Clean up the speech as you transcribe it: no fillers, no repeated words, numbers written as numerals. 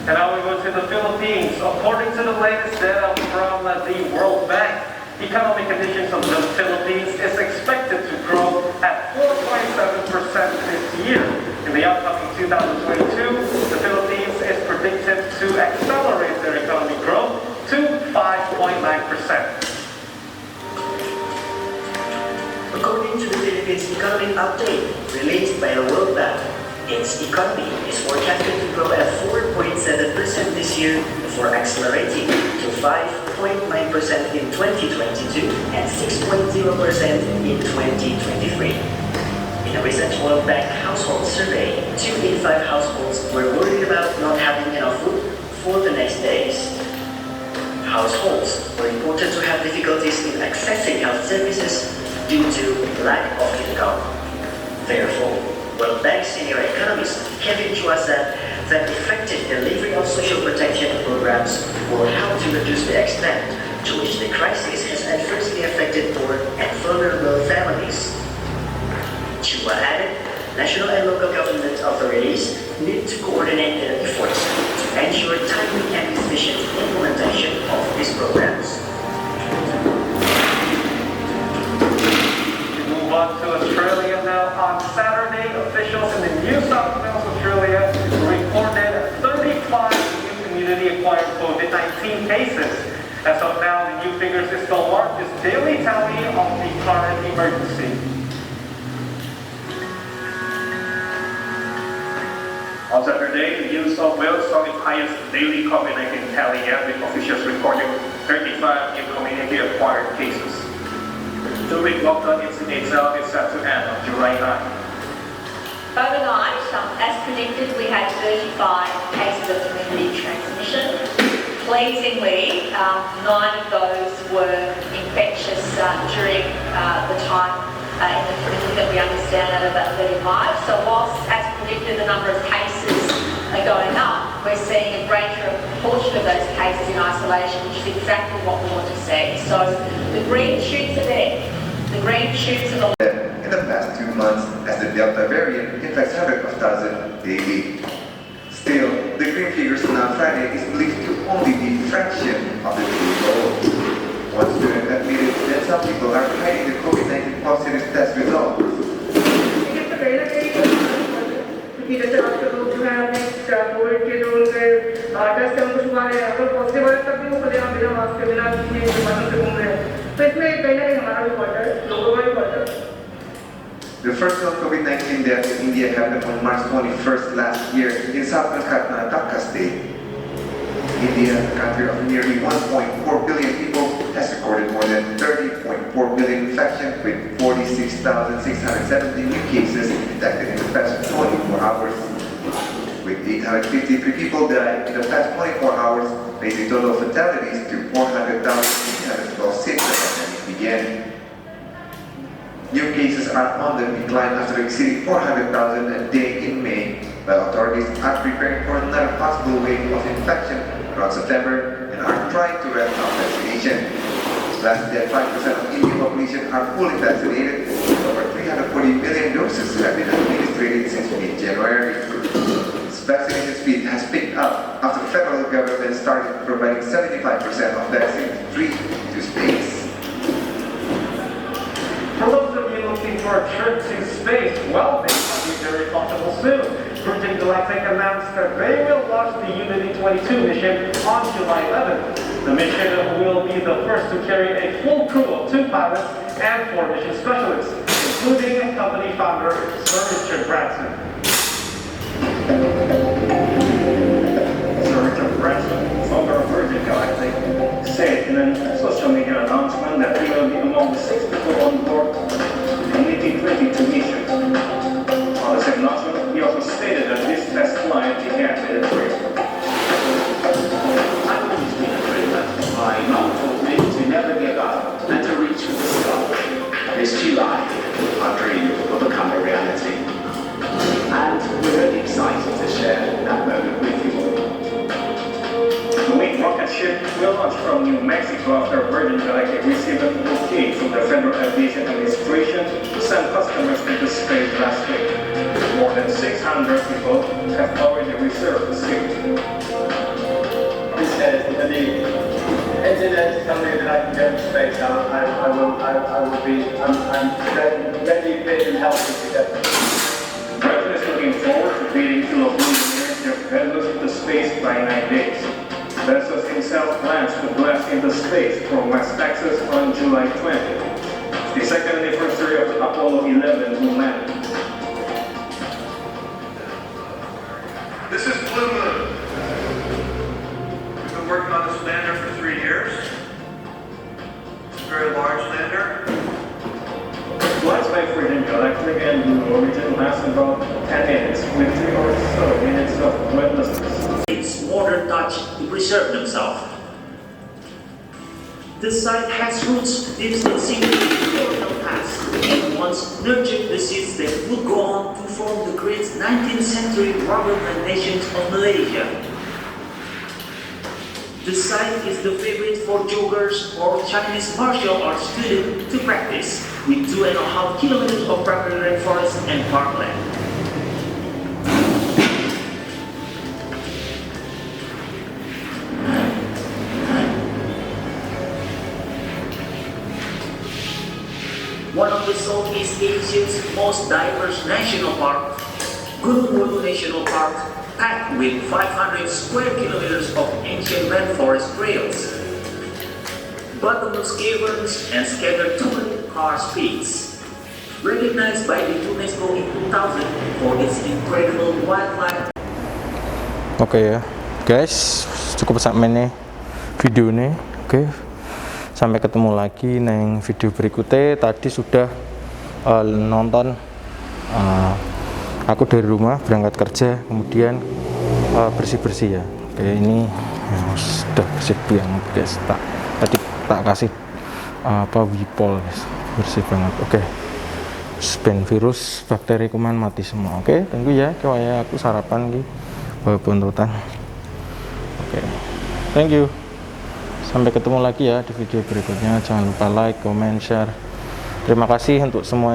And now we go to the Philippines. According to the latest data from the World Bank, economic conditions of the Philippines is expected to grow at 4.7% this year. In the upcoming 2022, the Philippines is predicted to accelerate their economic growth to 5.9%. According to the Philippines Economic Update released by the World Bank, its economy is forecasted to grow at 4.7% this year before accelerating to 5.9% in 2022 and 6.0% in 2023. In a recent World Bank household survey, 2 in 5 households were worried about not having enough food for the next days. Households were reported to have difficulties in accessing health services due to lack of income. Therefore, World Bank senior economist Kevin Chua said that effective delivery of social protection programs will help to reduce the extent to which the crisis has adversely affected poor and vulnerable families. Chua added, national and local government authorities need to coordinate their efforts to ensure timely and efficient implementation of these programs. On to Australia now. On Saturday, officials in the New South Wales, Australia reported 35 new community-acquired COVID-19 cases. As of now, the new figures is the largest daily tally of the current emergency. On Saturday, the New South Wales saw its highest daily COVID-19 tally yet, with officials recording 35 new community-acquired cases. The two-week lockdown itself is set to end on July 9. Overnight, as predicted, we had 35 cases of community transmission. Pleasingly, 9 of those were infectious during the time in the community that we understand out of that 35. So whilst, as predicted, the number of cases are going up, we're seeing a greater proportion of those cases in isolation, which is exactly what we want to see. So the green shoots are there. The green shoots are in the past 2 months as the Delta variant infects hundreds of thousands daily. Still, the green figures on Friday is believed to only be a fraction of the true goal. One student admitted that some people are hiding the COVID-19 positive test results. The first COVID-19 death in India happened on March 21st last year in southern Karnataka state. India, a country of nearly 1.4 billion people, has recorded more than 30.4 million infections with 46,670 new cases detected in the past 24 hours. With 853 people died in the past 24 hours, raising total fatalities to 400,312 since the pandemic began. New cases are on the decline after exceeding 400,000 a day in May, while authorities are preparing for another possible wave of infection around September and are trying to ramp up vaccination. Less than 5% of Indian population are fully vaccinated, and over 340 million doses have been administered since mid-January. This vaccination speed has picked up after the federal government started providing 75% of vaccines free to states. For those of you looking for a trip to space, well, they might be very comfortable soon. Virgin Galactic announced that they will launch the Unity 22 mission on July 11th. The mission will be the first to carry a full crew of 2 pilots and 4 mission specialists, including company founder Sir Richard Branson. Sir Richard Branson, founder of Virgin Galactic, said in a social media announcement that he will be among the 6 people on board the Unity 22 mission. On the same announcement, he also stated that this test flight began with a trip. I've always been a dreamer. My mum taught me to never give up and to reach for the sky. This July, our dream will become a reality. And we're really excited to share that moment with you all. The winged rocket ship will launch from New Mexico after Virgin Galactic received an okay from the Federal Aviation Administration to send customers into space last week. More than 600 people have already reserved the seat. internet is something that I can get in space, I'm ready, fit, and healthy to get there. Britain is looking forward to beating Philip Jeff Bezos into space by 9 days. Bezos himself plans to blast into space from West Texas on July 20th, the second anniversary of Apollo 11 moon landing. This is Blue Moon. We've been working on this lander for 3 years. It's a very large lander. Flights by Freedom Electric and Blue Origin last about 10 minutes, with 3 or so minutes of weightlessness. Its modern touch to preserve themselves. The site has roots deep in single historical past and once nurtured the seeds that would go on to form the great 19th century rubber plantations of Malaysia. The site is the favorite for joggers or Chinese martial arts students to practice, with 2.5 kilometers of private rainforest and parkland. One of the Southeast Asia's most diverse national park, Gunung Hulu National Park, packed with 500 square kilometers of ancient rainforest trails, bottomless caverns, and scattered touring car speeds. Recognized by the UNESCO in 2000 for its incredible wildlife. Oke ya guys, cukup sampai nih video nih. Oke, sampai ketemu lagi neng video berikutnya. Tadi sudah nonton aku dari rumah berangkat kerja, kemudian bersih-bersih ya. Oke, ini ya, sudah bersih banget guys. Tadi tak kasih wipol guys, bersih banget. Oke, ben virus bakteri kuman mati semua. Oke, tunggu ya, kayak aku sarapan gitu bawa buntutan. Oke, thank you. Sampai ketemu lagi ya di video berikutnya. Jangan lupa like, comment, share. Terima kasih untuk semua yang